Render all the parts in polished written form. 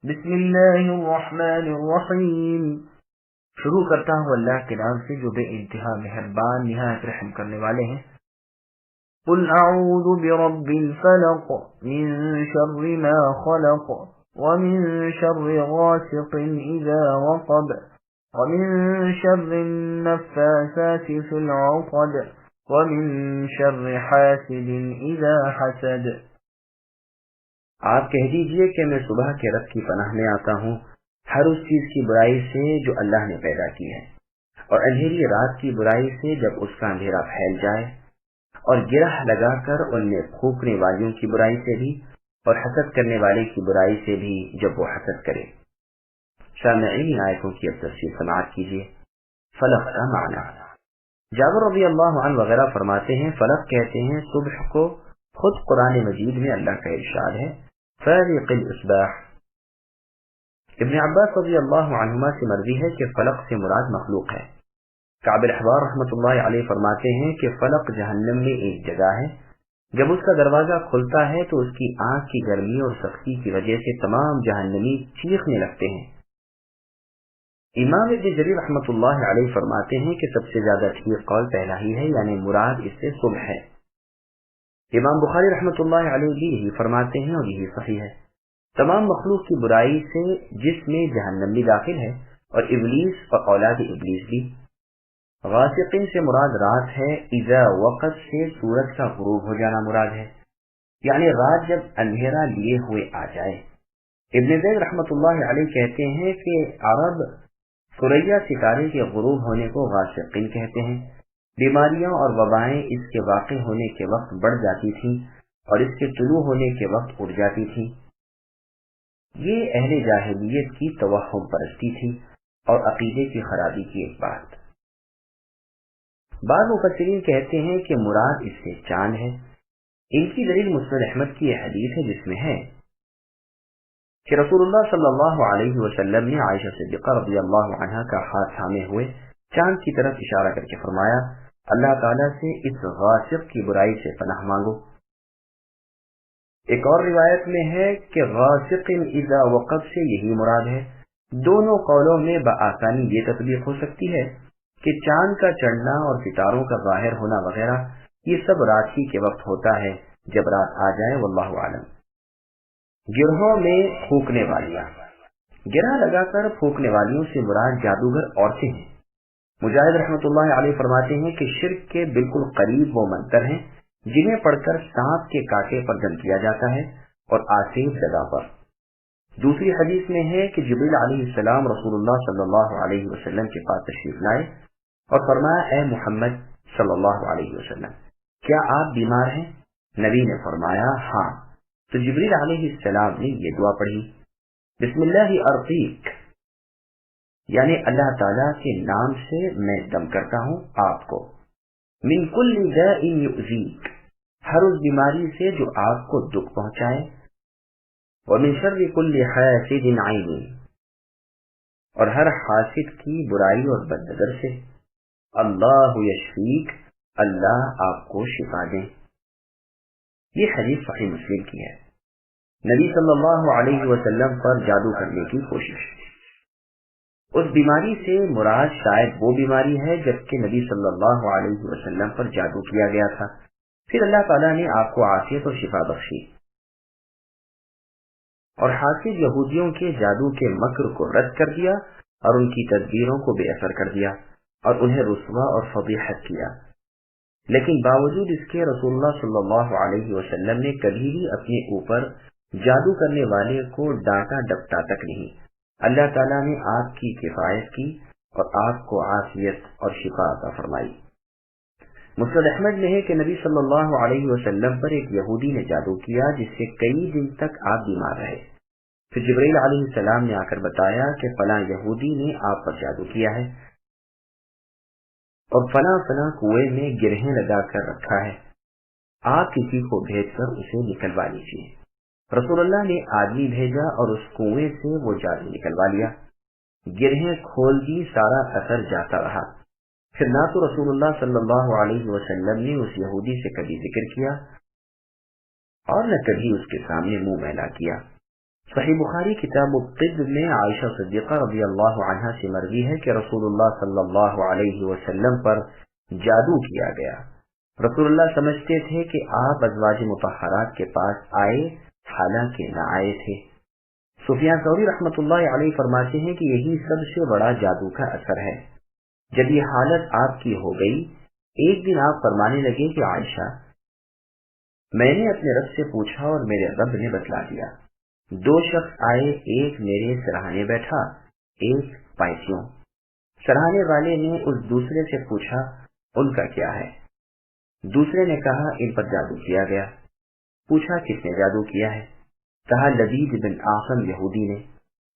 بسم اللہ الرحمن الرحیم۔ شروع کرتا ہوں اللہ کے نام سے جو بے انتہا مہربان نہایت رحم کرنے والے ہیں۔ قل اعوذ برب الفلق من شر ما خلق ومن شر غاسق اذا وقب ومن شر النفاثات في العقد ومن شر حاسد اذا حسد۔ آپ کہہ دیجئے کہ میں صبح کے رب کی پناہ میں آتا ہوں ہر اس چیز کی برائی سے جو اللہ نے پیدا کی ہے، اور اندھیری رات کی برائی سے جب اس کا اندھیرا پھیل جائے، اور گرہ لگا کر ان میں پھونکنے والیوں کی برائی سے بھی، اور حسد کرنے والے کی برائی سے بھی جب وہ حسد کرے۔ سامعین، آیتوں کی اب تفصیل سماعت کیجیے۔ فلق کا معنی، جابر رضی اللہ عنہ وغیرہ فرماتے ہیں فلق کہتے ہیں صبح کو۔ خود قرآن مجید میں اللہ کا ارشاد ہے فالق الاصباح۔ ابن عباس رضی اللہ عنہما سے مروی ہے کہ فلق سے مراد مخلوق ہے۔ کعب الاحبار رحمۃ اللہ علیہ فرماتے ہیں کہ فلق جہنم میں ایک جگہ ہے، جب اس کا دروازہ کھلتا ہے تو اس کی آنکھ کی گرمی اور سختی کی وجہ سے تمام جہنمی چیخنے لگتے ہیں۔ امام ابن جریر رحمۃ اللہ علیہ فرماتے ہیں کہ سب سے زیادہ ٹھیک قول پہلا ہی ہے، یعنی مراد اس سے صبح ہے۔ امام بخاری رحمۃ اللہ علیہ بھی یہی فرماتے ہیں اور یہی صحیح ہے۔ تمام مخلوق کی برائی سے جس میں جہنم بھی داخل ہے، اور ابلیس اور اولاد ابلیس بھی۔ غاسقین سے مراد رات ہے، اذا وقت سے سورج کا غروب ہو جانا مراد ہے، یعنی رات جب اندھیرا لیے ہوئے آ جائے۔ ابن زید رحمۃ اللہ علیہ کہتے ہیں کہ عرب ثریا ستارے کے غروب ہونے کو غاسقین کہتے ہیں۔ بیماریاں اور وبائیں اس کے واقع ہونے کے وقت بڑھ جاتی تھیں اور اس کے طلوع ہونے کے وقت اٹھ جاتی تھیں۔ یہ اہل جاہلیت کی توہم پرستی تھی اور عقیدے کی خرابی کی ایک بات۔ بعض مفسرین کہتے ہیں کہ مراد اس سے چاند ہے۔ ان کی دلیل مسند احمد کی یہ حدیث ہے جس میں ہے کہ رسول اللہ صلی اللہ علیہ وسلم نے عائشہ صدیقہ رضی اللہ عنہا کا ہاتھ تھامے ہوئے چاند کی طرف اشارہ کر کے فرمایا، اللہ تعالیٰ سے اس غاسق کی برائی سے پناہ مانگو۔ ایک اور روایت میں ہے کہ غاسق اذا وقب سے یہی مراد ہے۔ دونوں قولوں میں بآسانی یہ تطبیق ہو سکتی ہے کہ چاند کا چڑھنا اور ستاروں کا ظاہر ہونا وغیرہ یہ سب رات ہی کے وقت ہوتا ہے جب رات آ جائے، واللہ عالم۔ گرہوں میں پھونکنے والیاں، گرہ لگا کر پھونکنے والیوں سے مراد جادوگر عورتیں ہیں۔ مجاہد رحمۃ اللہ علیہ فرماتے ہیں کہ شرک کے بالکل قریب وہ منتر ہیں جنہیں پڑھ کر سانپ کے کاٹے پر دم کیا جاتا ہے اور آسیب جگہ پر۔ دوسری حدیث میں ہے کہ جبریل علیہ السلام رسول اللہ صلی اللہ علیہ وسلم کے پاس تشریف لائے اور فرمایا، اے محمد صلی اللہ علیہ وسلم، کیا آپ بیمار ہیں؟ نبی نے فرمایا ہاں، تو جبریل علیہ السلام نے یہ دعا پڑھی، بسم اللہ ارقیک، یعنی اللہ تعالیٰ کے نام سے میں دم کرتا ہوں آپ کو، من کل داء یؤذیک، ہر اس بیماری سے جو آپ کو دکھ پہنچائے، ومن شر کل حاسد عین، اور ہر حاسد کی برائی اور بد نظر سے، اللہ یشفیک، اللہ آپ کو شفا دیں۔ یہ حدیث صحیح مسلم کی ہے۔ نبی صلی اللہ علیہ وسلم پر جادو کرنے کی کوشش۔ اس بیماری سے مراد شاید وہ بیماری ہے جبکہ نبی صلی اللہ علیہ وسلم پر جادو کیا گیا تھا، پھر اللہ تعالیٰ نے آپ کو عافیت اور شفا بخشی۔ اور حاسد یہودیوں کے جادو کے مکر کو رد کر دیا اور ان کی تدبیروں کو بے اثر کر دیا اور انہیں رسوا اور فضیحت کیا۔ لیکن باوجود اس کے رسول اللہ صلی اللہ علیہ وسلم نے کبھی بھی اپنے اوپر جادو کرنے والے کو ڈانٹا ڈپٹا تک نہیں۔ اللہ تعالیٰ نے آپ کی کفایت کی اور آپ کو عافیت اور شفا عطا فرمائی۔ مسند احمد میں ہے کہ نبی صلی اللہ علیہ وسلم پر ایک یہودی نے جادو کیا جس سے کئی دن تک آپ بیمار رہے۔ پھر جبرائیل علیہ السلام نے آ کر بتایا کہ فلاں یہودی نے آپ پر جادو کیا ہے اور فلاں فلاں کنویں میں گرہیں لگا کر رکھا ہے، آپ کسی کو بھیج کر اسے نکلوا لیجیے۔ رسول اللہ نے آدمی بھیجا اور اس کنویں سے وہ جادو نکلوا لیا، گرہیں کھول دی، سارا اثر جاتا رہا۔ پھر نہ تو رسول اللہ صلی اللہ علیہ وسلم نے اس یہودی سے کبھی ذکر کیا اور نہ کبھی اس کے سامنے منہ میلا کیا۔ صحیح بخاری کتاب الطب میں عائشہ صدیقہ رضی اللہ عنہا سے مروی ہے کہ رسول اللہ صلی اللہ علیہ وسلم پر جادو کیا گیا۔ رسول اللہ سمجھتے تھے کہ آپ ازواج مطہرات کے پاس آئے، حالانکہ نہ آئے تھے۔ سفیان ثوری رحمۃ اللہ علیہ فرماتے ہیں کہ یہی سب سے بڑا جادو کا اثر ہے۔ جب یہ حالت آپ کی ہو گئی، ایک دن آپ فرمانے لگے کہ عائشہ، میں نے اپنے رب سے پوچھا اور میرے رب نے بتلا دیا۔ دو شخص آئے، ایک میرے سرہانے بیٹھا، ایک پائسیوں۔ سرہانے والے نے اس دوسرے سے پوچھا ان کا کیا ہے؟ دوسرے نے کہا ان پر جادو کیا گیا۔ پوچھا کس نے جادو کیا ہے؟ کہا لبید بن عاصم یہودی نے،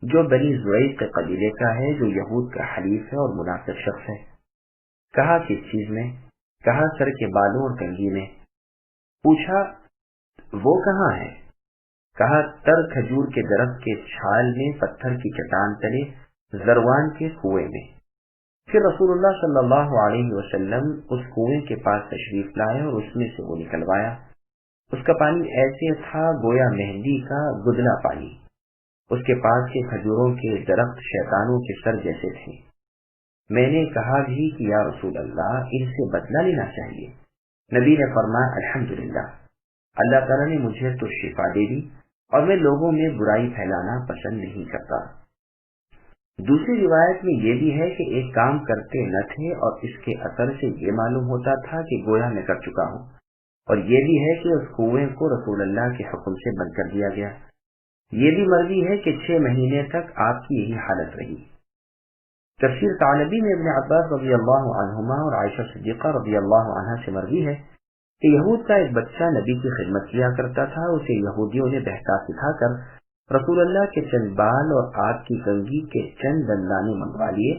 جو بنی زریق کے قبیلے کا ہے، جو یہود کا حلیف ہے اور منافق شخص ہے۔ کہا کس چیز میں؟ کہا سر کے بالوں اور کنگھی میں۔ پوچھا وہ کہاں ہے؟ کہا تر کھجور کے درخت کے چھال میں، پتھر کی چٹان تلے، زروان کے کنویں میں۔ پھر رسول اللہ صلی اللہ علیہ وسلم اس کنویں کے پاس تشریف لائے اور اس میں سے وہ نکلوایا۔ اس کا پانی ایسے تھا گویا مہندی کا گدلا پانی۔ اس کے پاس کے کھجوروں کے درخت شیطانوں کے سر جیسے تھے۔ میں نے کہا بھی کہ یا رسول اللہ، ان سے بدلہ لینا چاہیے۔ نبی نے فرمایا الحمدللہ، اللہ تعالیٰ نے مجھے تو شفا دے دی اور میں لوگوں میں برائی پھیلانا پسند نہیں کرتا۔ دوسری روایت میں یہ بھی ہے کہ ایک کام کرتے نہ تھے اور اس کے اثر سے یہ معلوم ہوتا تھا کہ گویا میں کر چکا ہوں، اور یہ بھی ہے کہ اس کنویں کو رسول اللہ کے حکم سے بند کر دیا گیا۔ یہ بھی مروی ہے کہ 6 مہینے تک آپ کی یہی حالت رہی۔ تفسیر ثعلبی میں ابن عباس رضی اللہ عنہما اور عائشہ صدیقہ رضی اللہ عنہا سے مروی ہے کہ یہود کا ایک بچہ نبی کی خدمت کیا کرتا تھا۔ اسے یہودیوں نے بہتا سکھا کر رسول اللہ کے چند بال اور آگ کی کنگھی کے چند دندانے منگوا لیے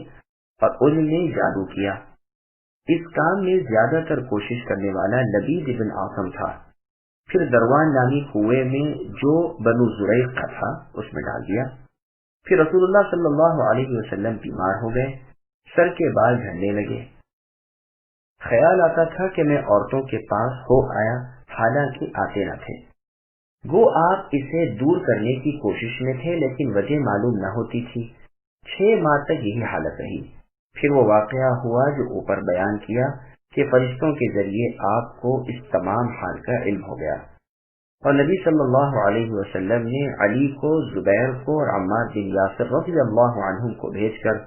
اور ان میں جادو کیا۔ اس کام میں زیادہ تر کوشش کرنے والا لبید بن عاصم تھا۔ پھر دروان نامی کنویں میں جو بنو زریق کا تھا اس میں ڈال دیا۔ پھر رسول اللہ صلی اللہ علیہ وسلم بیمار ہو گئے، سر کے بال جھڑنے لگے۔ خیال آتا تھا کہ میں عورتوں کے پاس ہو آیا، حالانکہ آتے نہ تھے۔ گو آپ اسے دور کرنے کی کوشش میں تھے، لیکن وجہ معلوم نہ ہوتی تھی۔ 6 ماہ تک یہی حالت رہی۔ پھر وہ واقعہ ہوا جو اوپر بیان کیا کہ فرشتوں کے ذریعے آپ کو اس تمام حال کا علم ہو گیا، اور نبی صلی اللہ علیہ وسلم نے علی کو، زبیر کو اور عمار بن یاسر رضی اللہ عنہم کو بھیج کر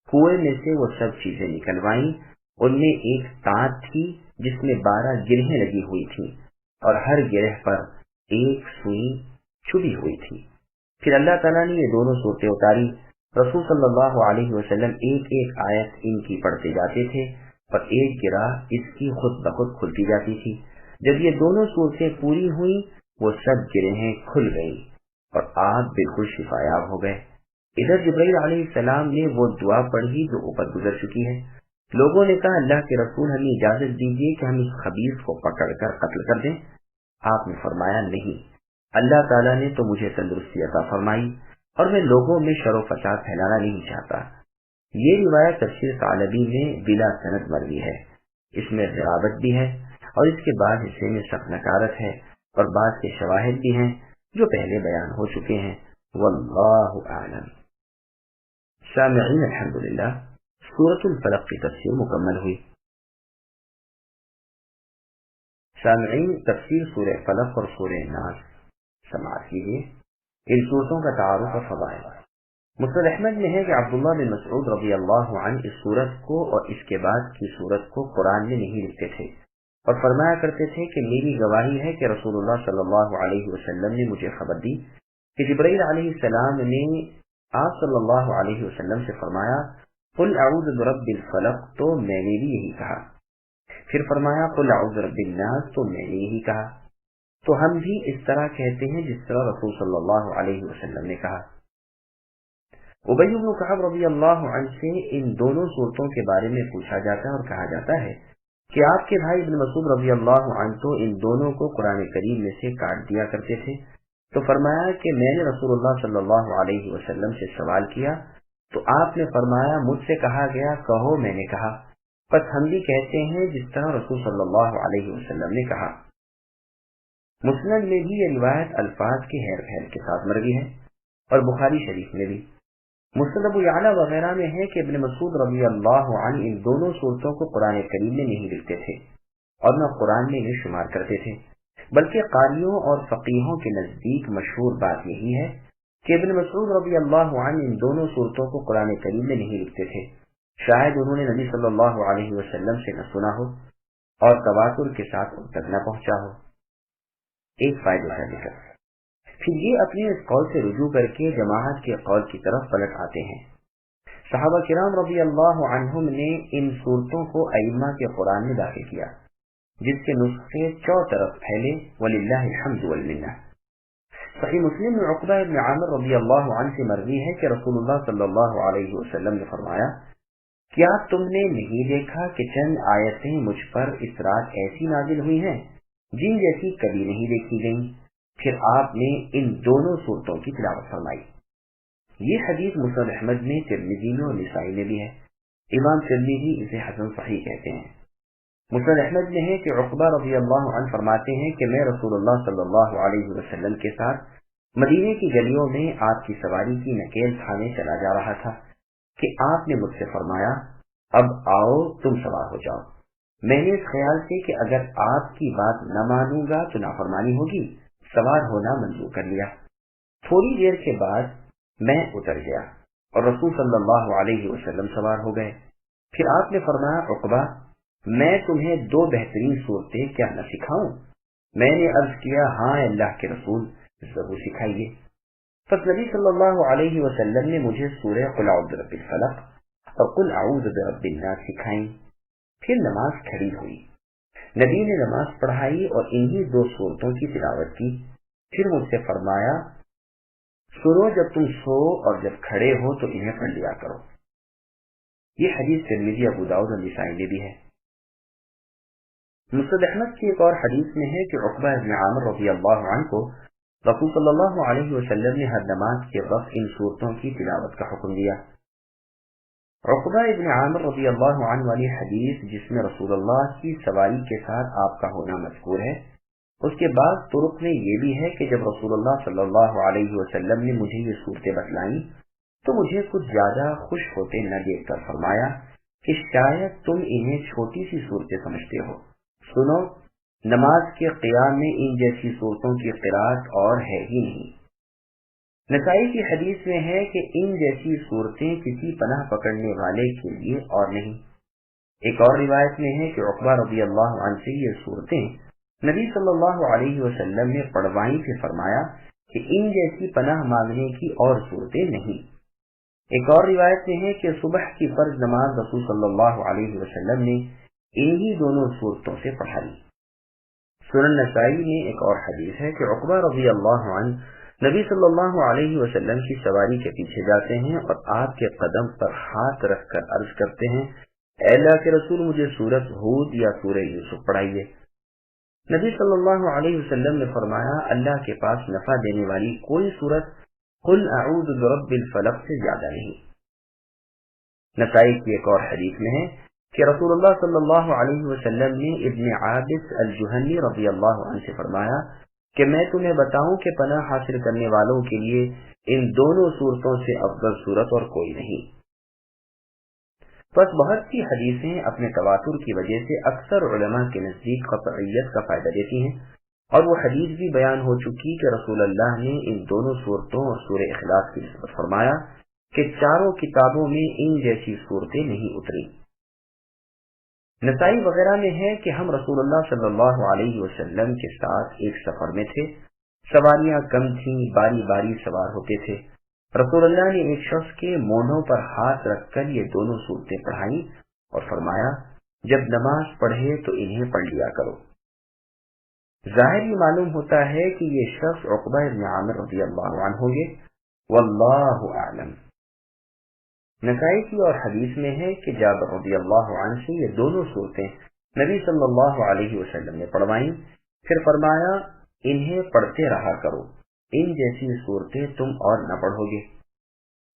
کنویں میں سے وہ سب چیزیں نکلوائیں۔ ان میں ایک تانت تھی جس میں 12 گرہیں لگی ہوئی تھیں، اور ہر گرہ پر ایک سوئی چھپی ہوئی تھی۔ پھر اللہ تعالیٰ نے یہ دونوں صورتیں اتاری۔ رسول صلی اللہ علیہ وسلم ایک ایک آیت ان کی پڑھتے جاتے تھے اور ایک گرہ اس کی خود بخود کھلتی جاتی تھی۔ جب یہ دونوں صورتیں پوری ہوئیں، وہ سب گرہیں کھل گئیں اور آپ بالکل شفایاب ہو گئے۔ ادھر جبرائیل علیہ السلام نے وہ دعا پڑھی جو اوپر گزر چکی ہے۔ لوگوں نے کہا اللہ کے رسول ہمیں اجازت دیجیے کہ ہم اس خبیث کو پکڑ کر قتل کر دیں۔ آپ نے فرمایا نہیں، اللہ تعالیٰ نے تو مجھے تندرستی عطا فرمائی اور میں لوگوں میں شر و فساد پھیلانا نہیں چاہتا۔ یہ روایت تفسیر ثعلبی میں بلا سند مروی ہے۔ اس میں غرابت بھی ہے اور اس کے بعد حصے میں سخت نکارت ہے اور بعض کے شواہد بھی ہیں جو پہلے بیان ہو چکے ہیں۔ واللہ اعلم۔ سامعین الحمدللہ، سورۃ الفلق کی تفسیر مکمل ہوئی۔ سامعین، تفسیر سورہ فلق اور سورہ ناس سماعت کیجیے۔ ان صورتوں کا تعارف اور فضائل۔ مسند احمد میں ہے کہ عبداللہ بن مسعود رضی اللہ عنہ اس صورت کو اور اس کے بعد کی صورت کو قرآن میں نہیں لکھتے تھے اور فرمایا کرتے تھے کہ میری گواہی ہے کہ رسول اللہ صلی اللہ علیہ وسلم نے مجھے خبر دی کہ جبرائیل علیہ السلام نے آپ صلی اللہ علیہ وسلم سے فرمایا قل اعوذ برب الفلق، تو میں نے بھی یہی کہا۔ پھر فرمایا قل اعوذ برب الناس، تو میں نے یہی کہا۔ تو ہم بھی اس طرح کہتے ہیں جس طرح رسول صلی اللہ علیہ وسلم نے کہا۔ ابی بن کعب رضی اللہ عنہ سے ان دونوں صورتوں کے بارے میں پوچھا جاتا ہے اور کہا جاتا ہے کہ آپ کے بھائی ابن مسعود رضی اللہ عنہ تو ان دونوں کو قرآن کریم میں سے کاٹ دیا کرتے تھے۔ تو فرمایا کہ میں نے رسول اللہ صلی اللہ علیہ وسلم سے سوال کیا تو آپ نے فرمایا مجھ سے کہا گیا کہو میں نے کہا، بس ہم بھی کہتے ہیں جس طرح رسول صلی اللہ علیہ وسلم نے کہا۔ مسند میں بھی یہ روایت الفاظ کے ہیر پھیر کے ساتھ مروی ہے۔ اور بخاری شریف میں بھی۔ مسند ابو یعلا وغیرہ میں ہے کہ ابن مسعود رضی اللہ عنہ ان دونوں صورتوں کو قرآن کریم میں نہیں لکھتے تھے اور نہ قرآن میں انہیں شمار کرتے تھے، بلکہ قاریوں اور فقیہوں کے نزدیک مشہور بات یہی ہے کہ ابن مسعود رضی اللہ عنہ ان دونوں صورتوں کو قرآن کریم میں نہیں لکھتے تھے، شاید انہوں نے نبی صلی اللہ علیہ وسلم سے نہ سنا ہو اور تواتر کے ساتھ ان تک نہ پہنچا ہو۔ ایک فائدہ کا ذکر، پھر یہ اپنے اس قول سے رجوع کر کے جماعت کے قول کی طرف پلٹ آتے ہیں۔ صحابہ کرام رضی اللہ عنہم نے ان صورتوں کو ائمہ کے قرآن میں داخل کیا، جس کے نسخے چوں طرف پھیلے، وللہ الحمد والمنہ۔ صحیح مسلم میں عقبہ ابن عامر رضی اللہ عنہ سے مروی ہے کہ رسول اللہ صلی اللہ علیہ وسلم نے فرمایا، کیا تم نے نہیں دیکھا کہ چند آیتیں مجھ پر اس رات ایسی نازل ہوئی ہیں جن جیسی کبھی نہیں دیکھی گئیں؟ پھر آپ نے ان دونوں صورتوں کی تلاوت فرمائی۔ یہ حدیث مسند احمد میں، ترمذی میں اور نسائی میں بھی ہے۔ امام ترمذی اسے حسن صحیح کہتے ہیں۔ مسند احمد میں ہے کہ عقبہ رضی اللہ عنہ فرماتے ہیں کہ میں رسول اللہ صلی اللہ علیہ وسلم کے ساتھ مدینے کی گلیوں میں آپ کی سواری کی نکیل کھانے چلا جا رہا تھا کہ آپ نے مجھ سے فرمایا، اب آؤ تم سوار ہو جاؤ۔ میں نے اس خیال سے کہ اگر آپ کی بات نہ مانوں گا تو نافرمانی ہوگی، سوار ہونا منظور کر لیا۔ تھوڑی دیر کے بعد میں اتر گیا اور رسول صلی اللہ علیہ وسلم سوار ہو گئے۔ پھر آپ نے فرمایا، عقبہ میں تمہیں دو بہترین صورتیں کیا نہ سکھاؤں؟ میں نے عرض کیا، ہاں اللہ کے رسول، ضرور سکھائیے۔ پس نبی صلی اللہ علیہ وسلم نے مجھے سورہ قل اعوذ برب الفلق اور قل اعوذ برب الناس سکھائیں۔ پھر نماز کھڑی ہوئی، نبی نے نماز پڑھائی اور انہی دو صورتوں کی تلاوت کی۔ پھر مجھ سے فرمایا، سنو جب تم سو اور جب کھڑے ہو تو انہیں پڑھ لیا کرو۔ یہ حدیث ترمذی، ابو داؤد اور نسائی میں بھی ہے۔ مسند احمد کی ایک اور حدیث میں ہے کہ عقبہ ابن عامر رضی اللہ عنہ کو رسول صلی اللہ علیہ وسلم نے ہر نماز کے وقت ان صورتوں کی تلاوت کا حکم دیا۔ عقبہ ابن عامر رضی اللہ عنہ والی حدیث جس میں رسول اللہ کی سواری کے ساتھ آپ کا ہونا مذکور ہے، اس کے بعد طرق میں یہ بھی ہے کہ جب رسول اللہ صلی اللہ علیہ وسلم نے مجھے یہ صورتیں بتلائیں تو مجھے کچھ زیادہ خوش ہوتے نہ دیکھ کر فرمایا کہ شاید تم انہیں چھوٹی سی صورتیں سمجھتے ہو، سنو نماز کے قیام میں ان جیسی صورتوں کی قرات اور ہے ہی نہیں۔ نسائی کی حدیث میں ہے کہ ان جیسی صورتیں کسی پناہ پکڑنے والے کے لیے اور نہیں۔ ایک اور روایت میں ہے کہ عقبہ رضی اللہ عنہ سے یہ صورتیں نبی صلی اللہ علیہ وسلم نے پڑھوائیں، پھر فرمایا کہ ان جیسی پناہ مانگنے کی اور صورتیں نہیں۔ ایک اور روایت میں ہے کہ صبح کی فرض نماز رسول صلی اللہ علیہ وسلم نے انہی دونوں صورتوں سے پڑھائی۔ سنن نسائی میں ایک اور حدیث ہے کہ عقبہ رضی اللہ عنہ نبی صلی اللہ علیہ وسلم کی سواری کے پیچھے جاتے ہیں اور آپ کے قدم پر ہاتھ رکھ کر عرض کرتے ہیں، اے اللہ کے رسول مجھے سورۃ ہود یا سورہ یوسف پڑھائیے۔ نبی صلی اللہ علیہ وسلم نے فرمایا، اللہ کے پاس نفع دینے والی کوئی سورت قل اعوذ برب الفلق سے زیادہ نہیں۔ نسائی کی ایک اور حدیث میں ہے کہ رسول اللہ صلی اللہ علیہ وسلم نے ابن عابس الجہنی رضی اللہ عنہ سے فرمایا کہ میں تمہیں بتاؤں کہ پناہ حاصل کرنے والوں کے لیے ان دونوں صورتوں سے افضل صورت اور کوئی نہیں۔ بس بہت سی حدیثیں اپنے تواتر کی وجہ سے اکثر علماء کے نزدیک قطعیت کا فائدہ دیتی ہیں، اور وہ حدیث بھی بیان ہو چکی کہ رسول اللہ نے ان دونوں صورتوں اور سورہ اخلاص کی نسبت فرمایا کہ چاروں کتابوں میں ان جیسی صورتیں نہیں اتری۔ نسائی وغیرہ میں ہے کہ ہم رسول اللہ صلی اللہ علیہ وسلم کے ساتھ ایک سفر میں تھے، سواریاں کم تھیں، باری باری سوار ہوتے تھے۔ رسول اللہ نے ایک شخص کے مونڈھوں پر ہاتھ رکھ کر یہ دونوں صورتیں پڑھائیں اور فرمایا، جب نماز پڑھے تو انہیں پڑھ لیا کرو۔ ظاہر یہ معلوم ہوتا ہے کہ یہ شخص عقبہ بن عامر رضی اللہ عنہ ہوں گے، واللہ اعلم۔ نسائی کی اور حدیث میں ہے کہ جابر رضی اللہ عنہ سے یہ دونوں صورتیں نبی صلی اللہ علیہ وسلم نے پڑھوائیں، پھر فرمایا انہیں پڑھتے رہا کرو، ان جیسی صورتیں تم اور نہ پڑھو گے۔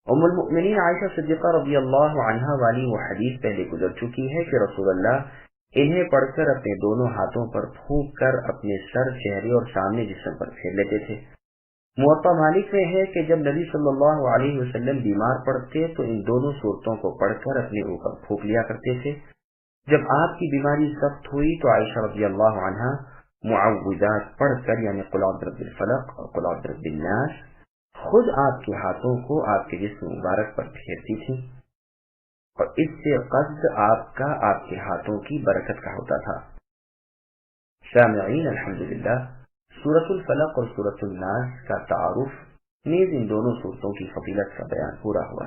ام المؤمنین عائشہ صدیقہ رضی اللہ عنہا والی وہ حدیث پہلے گزر چکی ہے کہ رسول اللہ انہیں پڑھ کر اپنے دونوں ہاتھوں پر پھونک کر اپنے سر، چہرے اور سامنے جسم پر پھیر لیتے تھے۔ موطا مالک میں ہے کہ جب نبی صلی اللہ علیہ وسلم بیمار پڑتے تو ان دونوں صورتوں کو پڑھ کر اپنے اوپر پھونک لیا کرتے تھے۔ جب آپ کی بیماری سخت ہوئی تو عائشہ رضی اللہ عنہا معوذات پڑھ کر یعنی قل اعوذ برب الفلق اور قل اعوذ برب الناس خود آپ کے ہاتھوں کو آپ کے جسم مبارک پر پھیرتی تھی، اور اس سے قصد آپ کا آپ کے ہاتھوں کی برکت کا ہوتا تھا۔ سامعین، الحمدللہ سورۃ الفلق اور سورۃ الناس کا تعارف نیز ان دونوں صورتوں کی فضیلت کا بیان پورا ہوا۔